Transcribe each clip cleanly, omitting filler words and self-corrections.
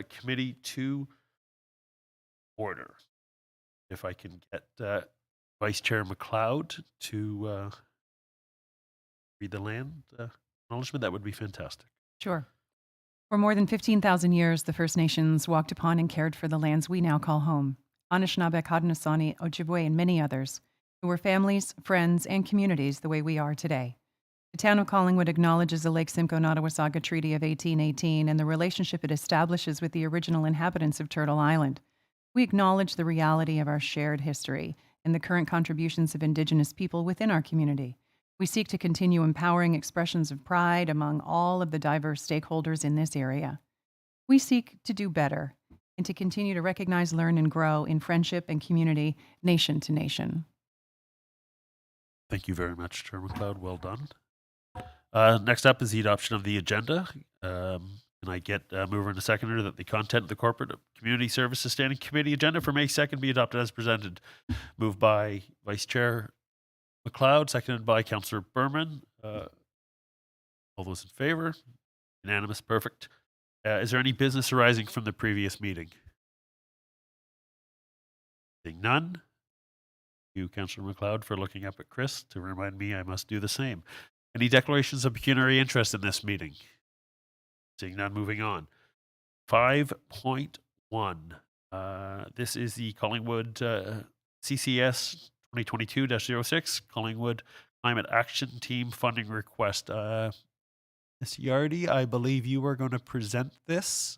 committee to order. If I can get Vice Chair McLeod to read the land acknowledgement, that would be fantastic. Sure. For more than 15,000 years, the First Nations walked upon and cared for the lands we now call home. Anishinaabek, Haudenosaunee, Ojibwe, and many others, who were families, friends, and communities the way we are today. The town of Collingwood acknowledges the Lake Simcoe-Nottawasaga Treaty of 1818 and the relationship it establishes with the original inhabitants of Turtle Island. We acknowledge the reality of our shared history and the current contributions of Indigenous people within our community. We seek to continue empowering expressions of pride among all of the diverse stakeholders in this area. We seek to do better and to continue to recognize, learn, and grow in friendship and community, nation to nation. Thank you very much, Chair McLeod. Well done. Next up is the adoption of the agenda. Can I get a mover and a seconder that the content of the Corporate Community Services Standing Committee agenda for May 2nd be adopted as presented? Moved by Vice Chair McLeod, seconded by Councillor Berman. All those in favor? Unanimous. Perfect. Is there any business arising from the previous meeting? Seeing none. Thank you, Councillor McLeod, for looking up at Chris to remind me I must do the same. Any declarations of pecuniary interest in this meeting? Seeing none, moving on. 5.1. This is the Collingwood CCS 2022-06 Collingwood Climate Action Team funding request. Ms. Yardy, I believe you are going to present this.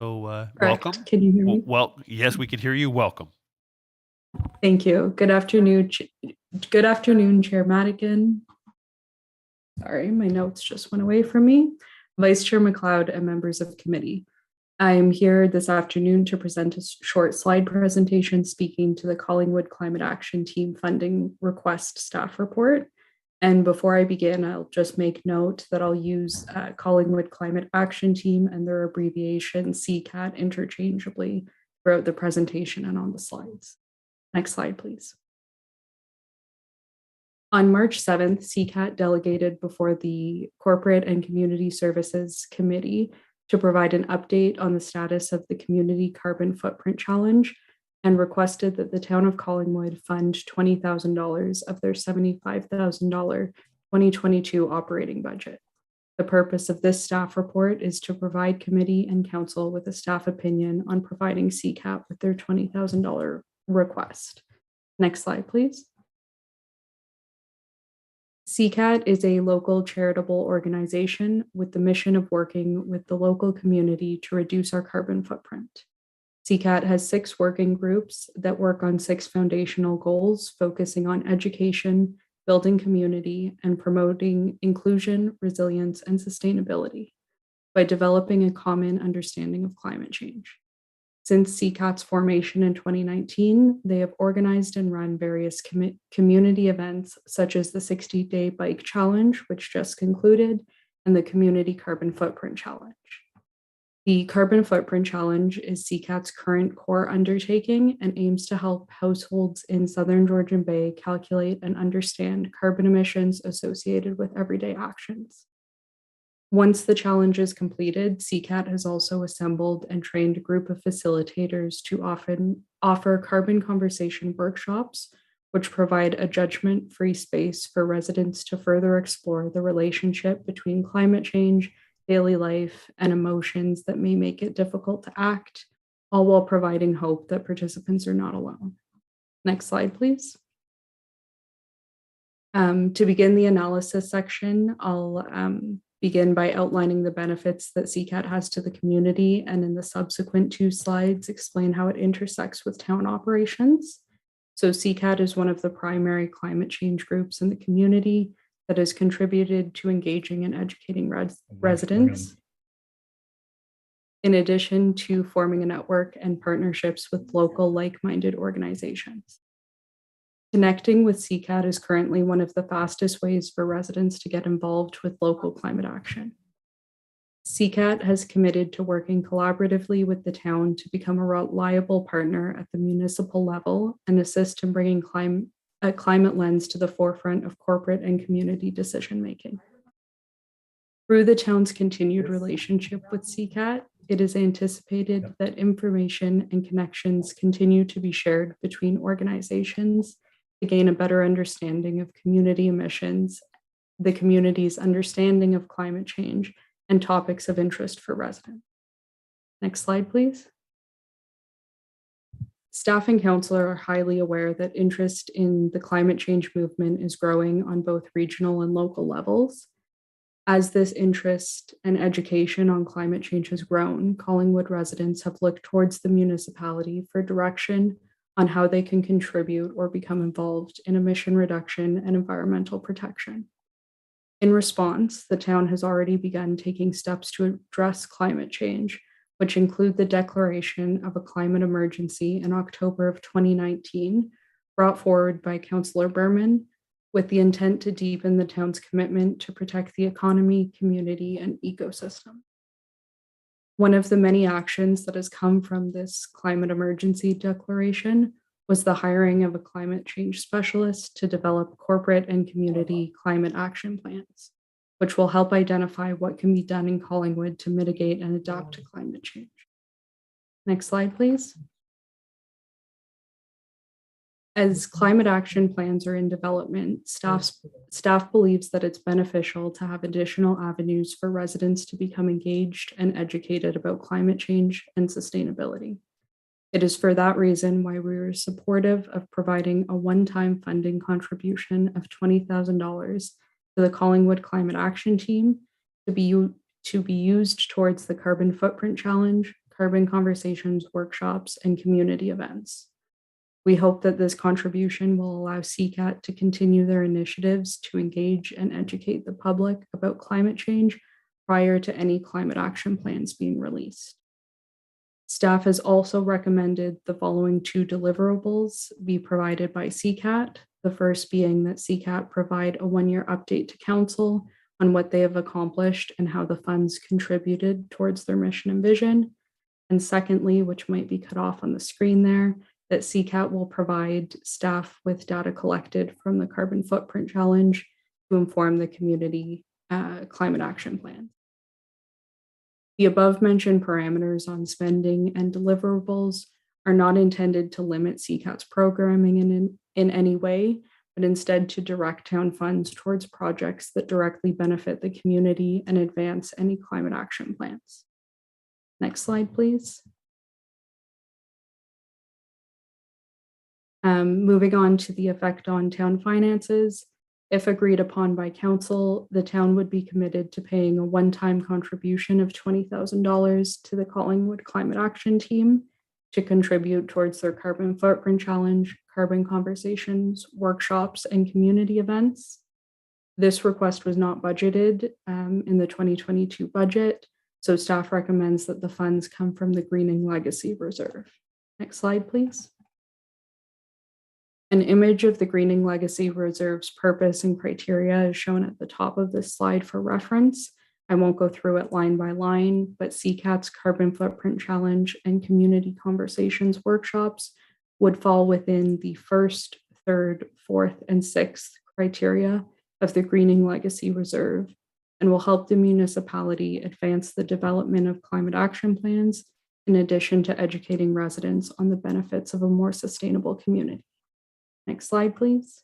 So welcome. Can you hear me? Well, yes, we can hear you. Welcome. Thank you. Good afternoon. Good afternoon, Chair Madigan. Sorry, my notes just went away from me. Vice Chair McLeod and members of committee. I am here this afternoon to present a short slide presentation speaking to the Collingwood Climate Action Team funding request staff report. And before I begin, I'll just make note that I'll use Collingwood Climate Action Team and their abbreviation CCAT interchangeably throughout the presentation and on the slides. Next slide, please. On March 7th, CCAT delegated before the Corporate and Community Services Committee to provide an update on the status of the Community Carbon Footprint Challenge and requested that the town of Collingwood fund $20,000 of their $75,000 2022 operating budget. The purpose of this staff report is to provide committee and council with a staff opinion on providing CCAT with their $20,000 request. Next slide, please. CCAT is a local charitable organization with the mission of working with the local community to reduce our carbon footprint. CCAT has 6 working groups that work on 6 foundational goals, focusing on education, building community, and promoting inclusion, resilience, and sustainability by developing a common understanding of climate change. Since CCAT's formation in 2019, they have organized and run various community events, such as the 60-Day Bike Challenge, which just concluded, and the Community Carbon Footprint Challenge. The Carbon Footprint Challenge is CCAT's current core undertaking and aims to help households in Southern Georgian Bay calculate and understand carbon emissions associated with everyday actions. Once the challenge is completed, CCAT has also assembled and trained a group of facilitators to offer carbon conversation workshops, which provide a judgment-free space for residents to further explore the relationship between climate change, daily life, and emotions that may make it difficult to act, all while providing hope that participants are not alone. Next slide, please. To begin the analysis section, I'll begin by outlining the benefits that CCAT has to the community, and in the subsequent 2 slides, explain how it intersects with town operations. So CCAT is one of the primary climate change groups in the community that has contributed to engaging and educating residents, in addition to forming a network and partnerships with local like-minded organizations. Connecting with CCAT is currently one of the fastest ways for residents to get involved with local climate action. CCAT has committed to working collaboratively with the town to become a reliable partner at the municipal level and assist in bringing a climate lens to the forefront of corporate and community decision-making. Through the town's continued relationship with CCAT, it is anticipated that information and connections continue to be shared between organizations to gain a better understanding of community emissions, the community's understanding of climate change, and topics of interest for residents. Next slide, please. Staff and council are highly aware that interest in the climate change movement is growing on both regional and local levels. As this interest and education on climate change has grown, Collingwood residents have looked towards the municipality for direction on how they can contribute or become involved in emission reduction and environmental protection. In response, the town has already begun taking steps to address climate change, which include the declaration of a climate emergency in October of 2019, brought forward by Councillor Berman, with the intent to deepen the town's commitment to protect the economy, community, and ecosystem. One of the many actions that has come from this climate emergency declaration was the hiring of a climate change specialist to develop corporate and community climate action plans, which will help identify what can be done in Collingwood to mitigate and adapt to climate change. Next slide, please. As climate action plans are in development, staff believes that it's beneficial to have additional avenues for residents to become engaged and educated about climate change and sustainability. It is for that reason why we are supportive of providing a one-time funding contribution of $20,000 to the Collingwood Climate Action Team to be used towards the Carbon Footprint Challenge, Carbon Conversations workshops, and community events. We hope that this contribution will allow CCAT to continue their initiatives to engage and educate the public about climate change prior to any climate action plans being released. Staff has also recommended the following 2 deliverables be provided by CCAT, the first being that CCAT provide a 1-year update to Council on what they have accomplished and how the funds contributed towards their mission and vision. And secondly, which might be cut off on the screen there, that CCAT will provide staff with data collected from the Carbon Footprint Challenge to inform the community climate action plan. The above-mentioned parameters on spending and deliverables are not intended to limit CCAT's programming in any way, but instead to direct town funds towards projects that directly benefit the community and advance any climate action plans. Next slide, please. Moving on to the effect on town finances. If agreed upon by council, the town would be committed to paying a one-time contribution of $20,000 to the Collingwood Climate Action Team to contribute towards their Carbon Footprint Challenge, Carbon Conversations, workshops, and community events. This request was not budgeted in the 2022 budget, so staff recommends that the funds come from the Greening Legacy Reserve. Next slide, please. An image of the Greening Legacy Reserve's purpose and criteria is shown at the top of this slide for reference. I won't go through it line by line, but CCAT's Carbon Footprint Challenge and Community Conversations workshops would fall within the 1st, 3rd, 4th, and 6th criteria of the Greening Legacy Reserve and will help the municipality advance the development of climate action plans in addition to educating residents on the benefits of a more sustainable community. Next slide, please.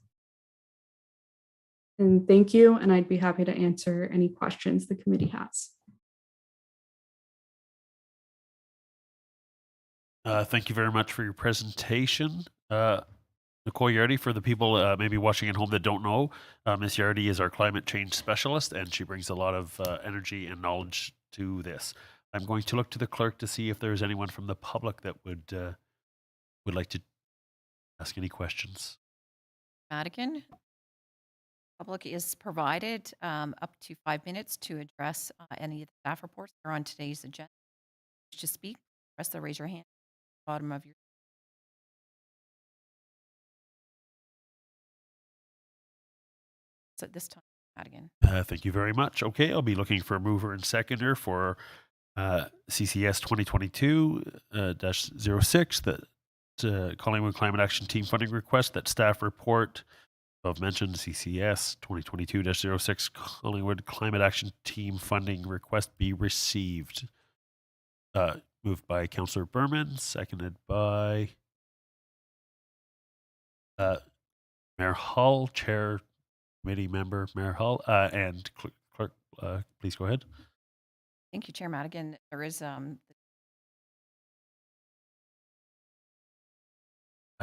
And thank you, and I'd be happy to answer any questions the committee has. Thank you very much for your presentation. Nicole Yardy, for the people maybe watching at home that don't know, Ms. Yardy is our climate change specialist, and she brings a lot of energy and knowledge to this. I'm going to look to the clerk to see if there's anyone from the public that would like to ask any questions. Madigan. Public is provided up to 5 minutes to address any of the staff reports that are on today's agenda. To speak, press the raise your hand at the bottom of your. So at this time, Madigan. Thank you very much. Okay, I'll be looking for a mover and seconder for CCS 2022-06, that Collingwood Climate Action Team funding request, that staff report above mentioned CCS 2022-06 Collingwood Climate Action Team funding request be received. Moved by Councillor Berman, seconded by Mayor Hull, Chair Committee Member Mayor Hull, and Clerk, please go ahead. Thank you, Chair Madigan. There is I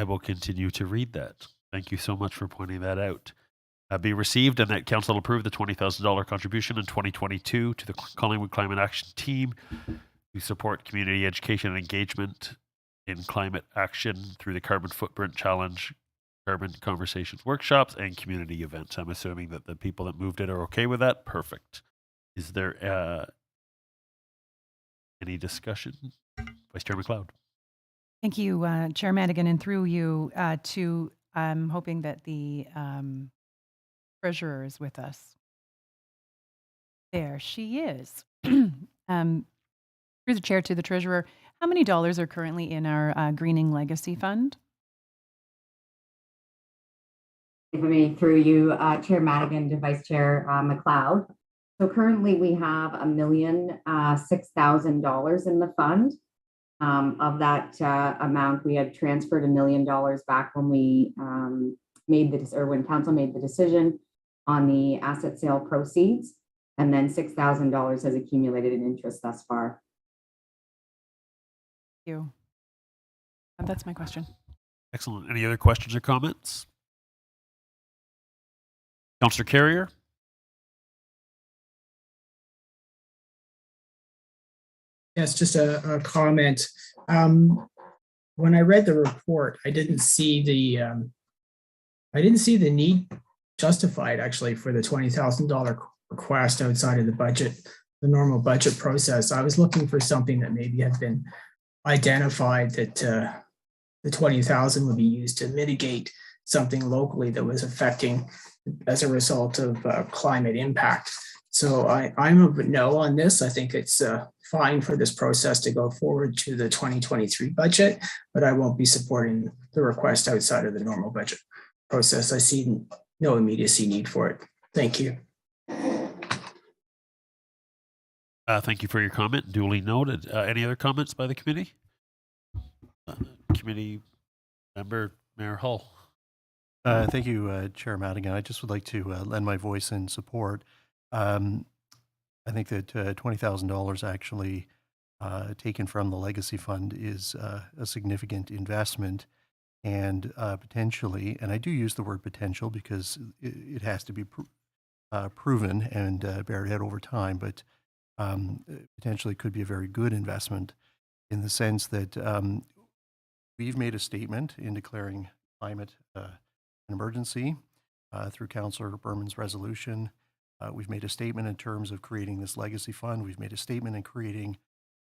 will continue to read that. Thank you so much for pointing that out. Be received and that Council approve the $20,000 contribution in 2022 to the Collingwood Climate Action Team to support community education and engagement in climate action through the Carbon Footprint Challenge, Carbon Conversations workshops, and community events. I'm assuming that the people that moved it are okay with that. Perfect. Is there any discussion? Vice Chair McLeod. Thank you, Chair Madigan, and through you I'm hoping that the treasurer is with us. There she is. Through the chair to the treasurer, how many dollars are currently in our Greening Legacy Fund? If I may, through you, Chair Madigan to Vice Chair McLeod. So currently we have $1,006,000 in the fund. Of that amount, we had transferred $1 million back when we when council made the decision on the asset sale proceeds, and then $6,000 has accumulated in interest thus far. Thank you. That's my question. Excellent. Any other questions or comments? Councillor Carrier? Yes, just a comment. When I read the report, I didn't see the need justified actually for the $20,000 request outside of the budget, the normal budget process. I was looking for something that maybe had been identified that the 20,000 would be used to mitigate something locally that was affecting as a result of climate impact. So I'm a no on this. I think it's fine for this process to go forward to the 2023 budget, but I won't be supporting the request outside of the normal budget process. I see no immediacy need for it. Thank you. Thank you for your comment. Duly noted. Any other comments by the committee? Committee Member Mayor Hull. Thank you, Chair Madigan. I just would like to lend my voice in support. I think that $20,000 actually taken from the Legacy Fund is a significant investment, and potentially, and I do use the word potential because it has to be proven and bear out over time, but potentially could be a very good investment in the sense that we've made a statement in declaring climate an emergency through Councillor Berman's resolution. We've made a statement in terms of creating this legacy fund. We've made a statement in creating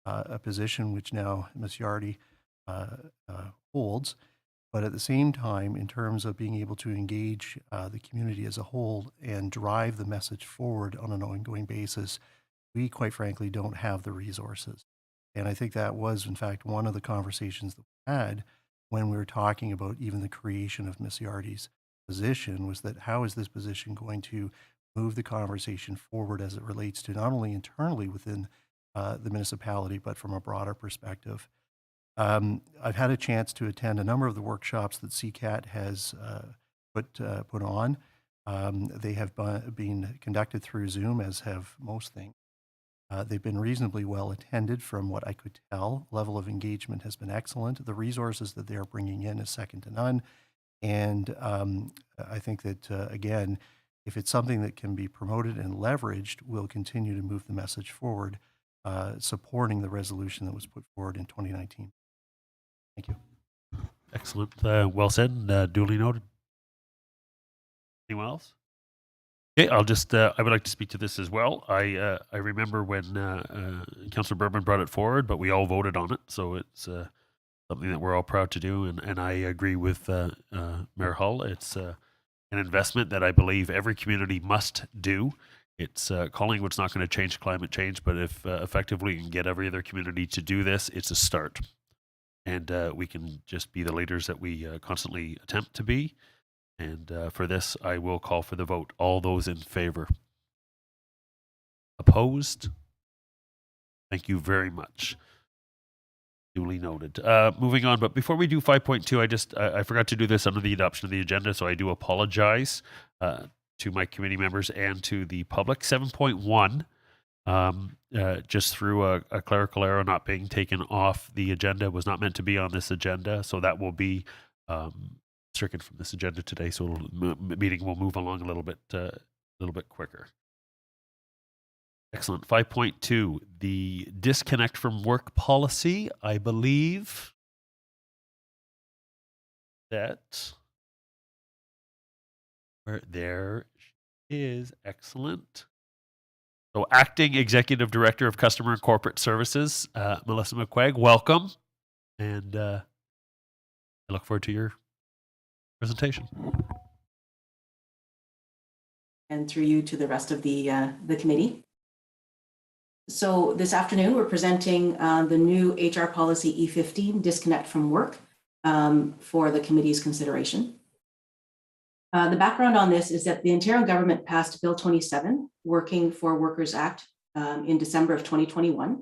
a position which now Ms. Yardy holds. But at the same time, in terms of being able to engage the community as a whole and drive the message forward on an ongoing basis, we quite frankly don't have the resources. And I think that was, in fact, one of the conversations that we had when we were talking about even the creation of Ms. Yardy's position, was that how is this position going to move the conversation forward as it relates to not only internally within the municipality, but from a broader perspective. I've had a chance to attend a number of the workshops that Ccat has put on. They have been conducted through Zoom, as have most things. They've been reasonably well attended from what I could tell. Level of engagement has been excellent. The resources that they are bringing in is second to none. And I think that, again, if it's something that can be promoted and leveraged, we'll continue to move the message forward, supporting the resolution that was put forward in 2019. Thank you. Excellent. Well said. Duly noted. Anyone else? Okay, I'll just, I would like to speak to this as well. I remember when Councillor Berman brought it forward, but we all voted on it. So it's something that we're all proud to do. And I agree with Mayor Hull. It's an investment that I believe every community must do. It's Collingwood's not going to change climate change, but if effectively we can get every other community to do this, it's a start. And we can just be the leaders that we constantly attempt to be. And for this, I will call for the vote. All those in favor? Opposed? Thank you very much. Duly noted. Moving on, but before we do 5.2, I forgot to do this under the adoption of the agenda, so I do apologize to my committee members and to the public. 7.1, just through a clerical error not being taken off the agenda, was not meant to be on this agenda, so that will be stricken from this agenda today. So meeting will move along a little bit quicker. Excellent. 5.2, the disconnect from work policy. I believe that there is. Excellent. So, Acting Executive Director of Customer and Corporate Services, Melissa McQuaig, welcome. And I look forward to your presentation. And through you to the rest of the committee. So this afternoon, we're presenting the new HR policy E15, disconnect from work, for the committee's consideration. The background on this is that the Ontario government passed Bill 27, Working for Workers Act, in December of 2021.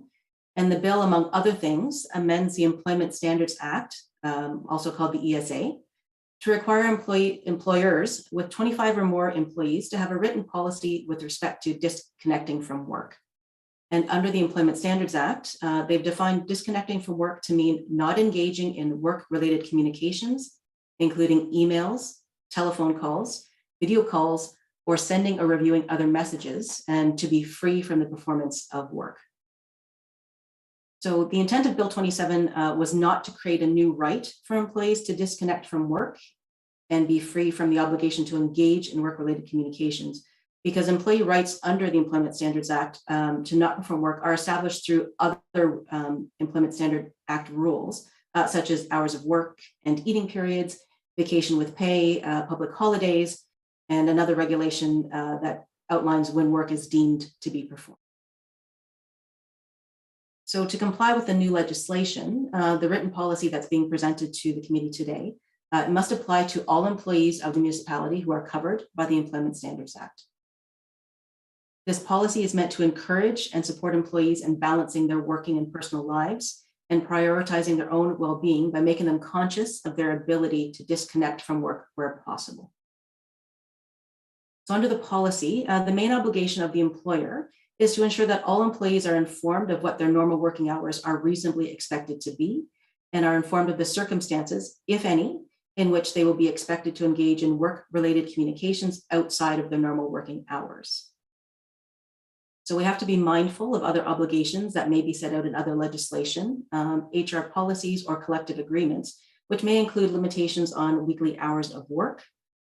And the bill, among other things, amends the Employment Standards Act, also called the ESA, to require employers with 25 or more employees to have a written policy with respect to disconnecting from work. And under the Employment Standards Act, they've defined disconnecting from work to mean not engaging in work-related communications, including emails, telephone calls, video calls, or sending or reviewing other messages, and to be free from the performance of work. So the intent of Bill 27 was not to create a new right for employees to disconnect from work and be free from the obligation to engage in work-related communications, because employee rights under the Employment Standards Act to not perform work are established through other Employment Standard Act rules, such as hours of work and eating periods, vacation with pay, public holidays, and another regulation that outlines when work is deemed to be performed. So to comply with the new legislation, the written policy that's being presented to the committee today must apply to all employees of the municipality who are covered by the Employment Standards Act. This policy is meant to encourage and support employees in balancing their working and personal lives and prioritizing their own well-being by making them conscious of their ability to disconnect from work where possible. So under the policy, the main obligation of the employer is to ensure that all employees are informed of what their normal working hours are reasonably expected to be and are informed of the circumstances, if any, in which they will be expected to engage in work-related communications outside of their normal working hours. So we have to be mindful of other obligations that may be set out in other legislation, HR policies or collective agreements, which may include limitations on weekly hours of work,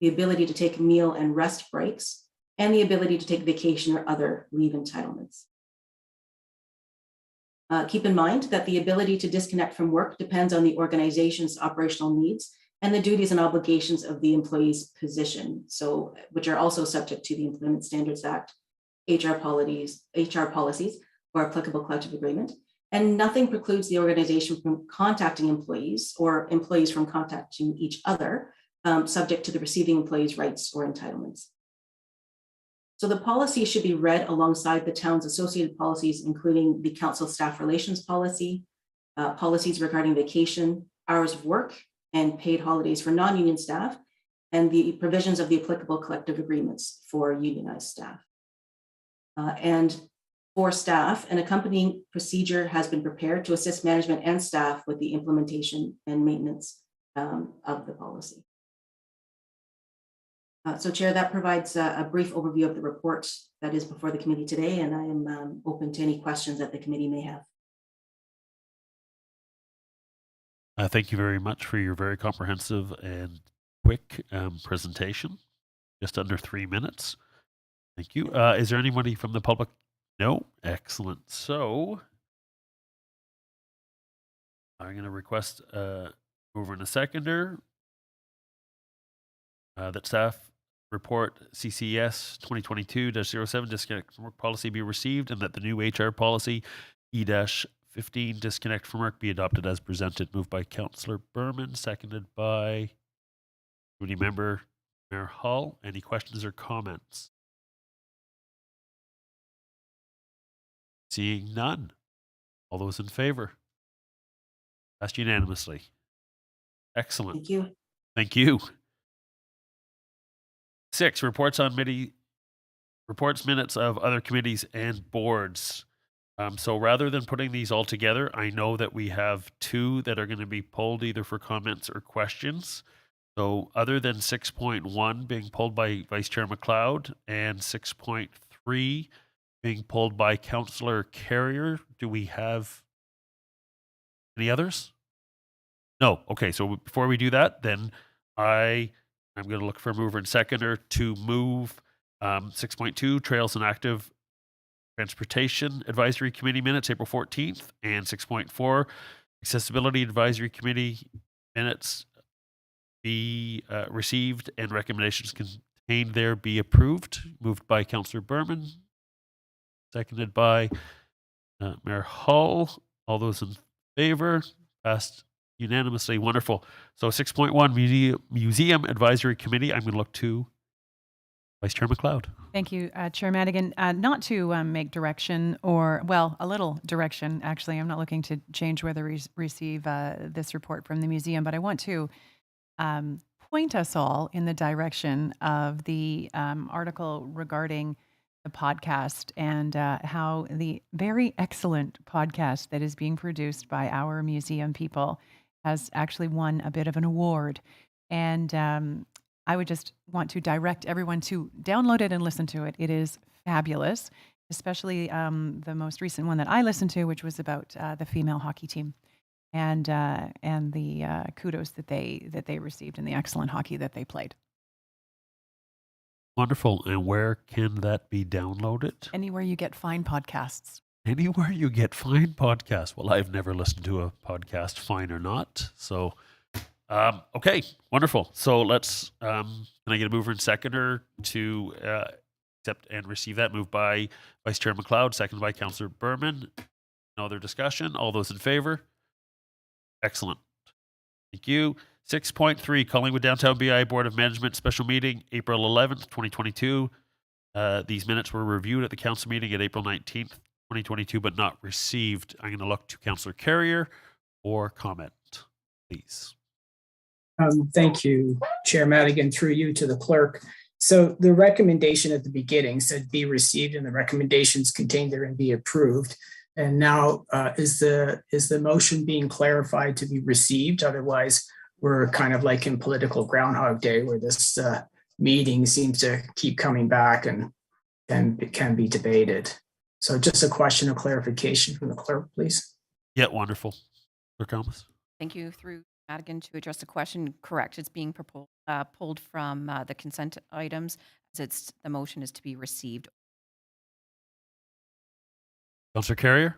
the ability to take meal and rest breaks, and the ability to take vacation or other leave entitlements. Keep in mind that the ability to disconnect from work depends on the organization's operational needs and the duties and obligations of the employee's position, so which are also subject to the Employment Standards Act, HR policies, or applicable collective agreement, and nothing precludes the organization from contacting employees or employees from contacting each other, subject to the receiving employee's rights or entitlements. So the policy should be read alongside the town's associated policies, including the council staff relations policy, policies regarding vacation, hours of work, and paid holidays for non-union staff, and the provisions of the applicable collective agreements for unionized staff. And for staff, an accompanying procedure has been prepared to assist management and staff with the implementation and maintenance of the policy. So Chair, that provides a brief overview of the report that is before the committee today, and I am open to any questions that the committee may have. Thank you very much for your very comprehensive and quick presentation, just under 3 minutes. Thank you. Is there anybody from the public? No? Excellent. So I'm going to request mover and a seconder that staff report CCS 2022-07 disconnect from work policy be received and that the new HR policy E-15 disconnect from work be adopted as presented. Moved by Councillor Berman, seconded by committee member Mayor Hall. Any questions or comments? Seeing none. All those in favor? Passed unanimously. Excellent. Thank you. Thank you. 6, reports minutes of other committees and boards. So rather than putting these all together, I know that we have 2 that are going to be pulled either for comments or questions. So other than 6.1 being pulled by Vice Chair McLeod and 6.3 being pulled by Councillor Carrier, do we have any others? No. Okay. So before we do that, then I'm going to look for a mover and seconder to move 6.2 Trails and Active Transportation Advisory Committee minutes, April 14th, and 6.4 Accessibility Advisory Committee minutes be received and recommendations contained there be approved. Moved by Councillor Berman, seconded by Mayor Hull. All those in favor? Passed unanimously. Wonderful. So 6.1 Museum Advisory Committee, I'm going to look to Vice Chair McLeod. Thank you, Chair Madigan. Not to make direction or, well, a little direction, actually. I'm not looking to change whether we receive this report from the museum, but I want to point us all in the direction of the article regarding the podcast and how the very excellent podcast that is being produced by our museum people has actually won a bit of an award. And I would just want to direct everyone to download it and listen to it. It is fabulous, especially the most recent one that I listened to, which was about the female hockey team and the kudos that they received and the excellent hockey that they played. Wonderful. And where can that be downloaded? Anywhere you get fine podcasts. Anywhere you get fine podcasts. Well, I've never listened to a podcast, fine or not. So, okay, wonderful. So let's, can I get a mover and seconder to accept and receive that? Moved by Vice Chair McLeod, seconded by Councillor Berman. No other discussion. All those in favor? Excellent. Thank you. 6.3 Collingwood Downtown BI Board of Management Special Meeting, April 11th, 2022. These minutes were reviewed at the council meeting at April 19th, 2022, but not received. I'm going to look to Councillor Carrier for comment, please. Thank you, Chair Madigan, through you to the clerk. So the recommendation at the beginning said be received and the recommendations contained therein be approved. And now is the motion being clarified to be received? Otherwise, we're kind of like in political Groundhog Day where this meeting seems to keep coming back and it can be debated. So just a question of clarification from the clerk, please. Yeah, wonderful. Clerk Thomas. Thank you. Through Madigan to address the question. Correct. It's being pulled from the consent items as the motion is to be received. Councillor Carrier.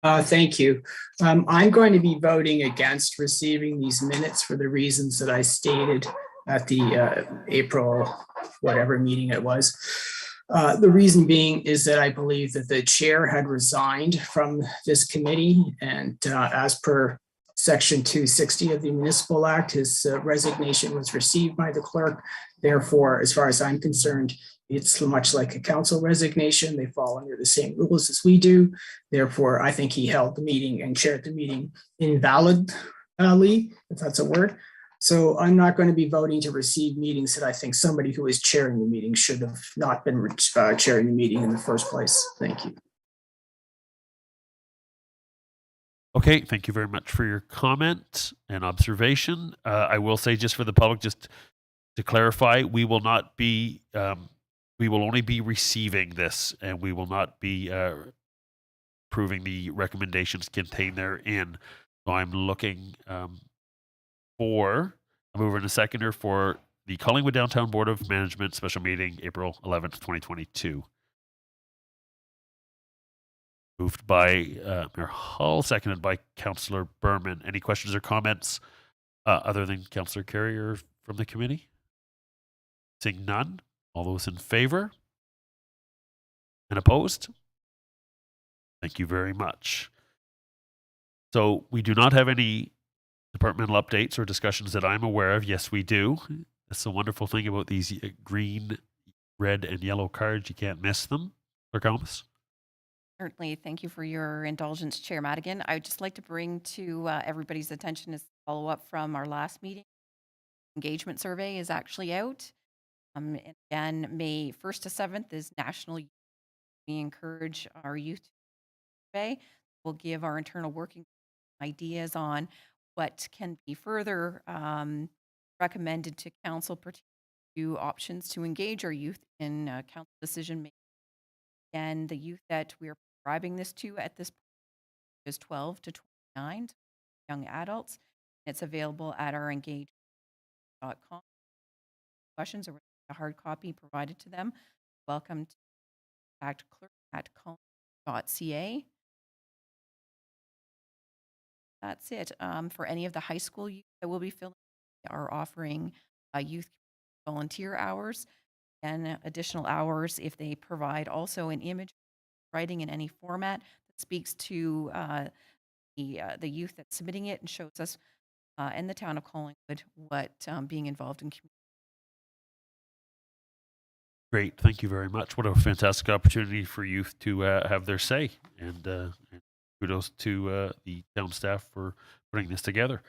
Thank you. I'm going to be voting against receiving these minutes for the reasons that I stated at the April whatever meeting it was. The reason being is that I believe that the chair had resigned from this committee, and as per Section 260 of the Municipal Act, his resignation was received by the clerk. Therefore, as far as I'm concerned, it's much like a council resignation. They fall under the same rules as we do. Therefore, I think he held the meeting and chaired the meeting invalidly, if that's a word. So I'm not going to be voting to receive meetings that I think somebody who is chairing the meeting should have not been chairing the meeting in the first place. Thank you. Okay, thank you very much for your comment and observation. I will say, just for the public, just to clarify, we will not be, we will only be receiving this, and we will not be approving the recommendations contained therein. So I'm looking for a mover and a seconder for the Collingwood Downtown Board of Management Special Meeting, April 11th, 2022. Moved by Mayor Hull, seconded by Councillor Berman. Any questions or comments other than Councillor Carrier from the committee? Seeing none, all those in favor and opposed? Thank you very much. So we do not have any departmental updates or discussions that I'm aware of. Yes, we do. That's the wonderful thing about these green, red, and yellow cards. You can't miss them. Clerk Almus. Certainly. Thank you for your indulgence, Chair Madigan. I would just like to bring to everybody's attention as follow-up from our last meeting. Engagement survey is actually out. And again, May 1st to 7th is National Youth. We encourage our youth to survey. We'll give our internal working ideas on what can be further recommended to council, particularly options to engage our youth in council decision making. And the youth that we are prescribing this to at this point is 12 to 29, young adults. It's available at our engage.com. Questions or a hard copy provided to them. Welcome to contact clerk@collver.ca. That's it. For any of the high school youth that will be filling, we are offering youth volunteer hours and additional hours if they provide also an image writing in any format that speaks to the youth that's submitting it and shows us in the town of Collingwood what being involved in community. Great. Thank you very much. What a fantastic opportunity for youth to have their say. And kudos to the town staff for putting this together.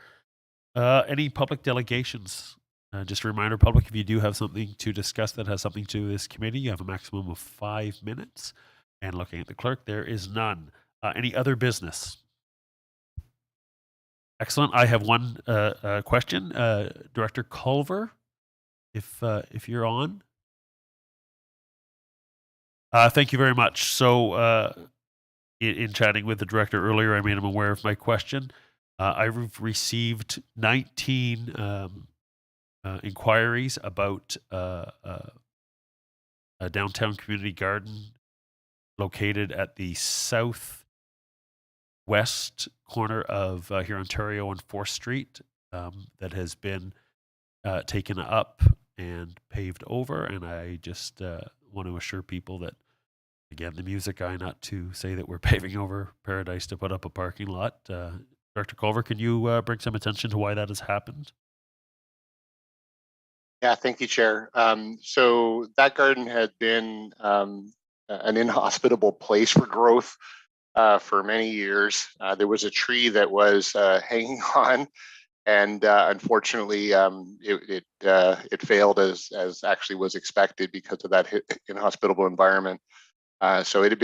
Any public delegations? Just a reminder, public, if you do have something to discuss that has something to do with this committee, you have a maximum of 5 minutes. And looking at the clerk, there is none. Any other business? Excellent. I have one question. Director Collver, if you're on. Thank you very much. So in chatting with the director earlier, I made him aware of my question. I've received 19 inquiries about a downtown community garden located at the southwest corner of here, Ontario, on 4th Street that has been taken up and paved over. And I just want to assure people that, again, the music guy, not to say that we're paving over paradise to put up a parking lot. Director Collver, can you bring some attention to why that has happened? Yeah, thank you, Chair. So that garden had been an inhospitable place for growth for many years. There was a tree that was hanging on, and unfortunately, it failed as actually was expected because of that inhospitable environment. So it had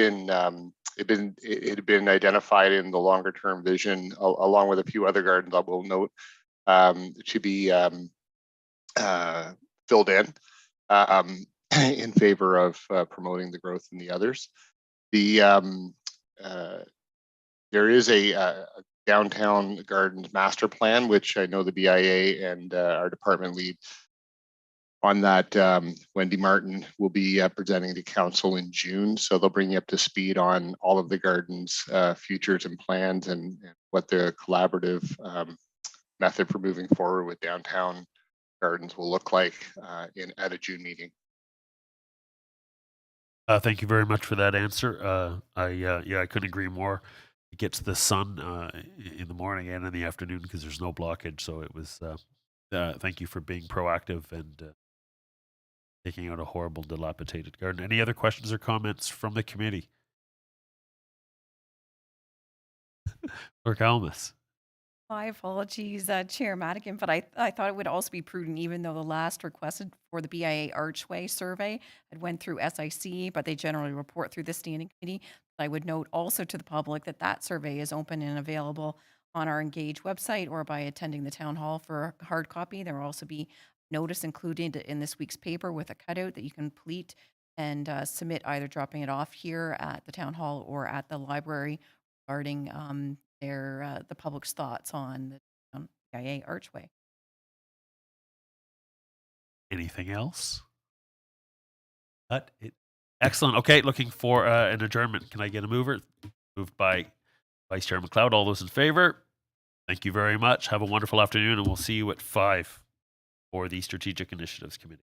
been identified in the longer term vision, along with a few other gardens I will note, to be filled in favor of promoting the growth in the others. There is a downtown gardens master plan, which I know the BIA and our department lead on that, Wendy Martin, will be presenting to council in June. So they'll bring you up to speed on all of the gardens futures and plans and what the collaborative method for moving forward with downtown gardens will look like at a June meeting. Thank you very much for that answer. I couldn't agree more. It gets the sun in the morning and in the afternoon because there's no blockage. So it was. Thank you for being proactive and taking out a horrible, dilapidated garden. Any other questions or comments from the committee? Clerk Almas. My apologies, Chair Madigan, but I thought it would also be prudent, even though the last requested for the BIA Archway survey had went through SIC, but they generally report through the standing committee. I would note also to the public that that survey is open and available on our Engage website or by attending the town hall for a hard copy. There will also be notice included in this week's paper with a cutout that you can complete and submit, either dropping it off here at the town hall or at the library regarding the public's thoughts on the BIA Archway. Anything else? Excellent. Okay, looking for an adjournment. Can I get a mover? Moved by Vice Chair McLeod. All those in favor? Thank you very much. Have a wonderful afternoon, and we'll see you at 5 for the Strategic Initiatives Committee.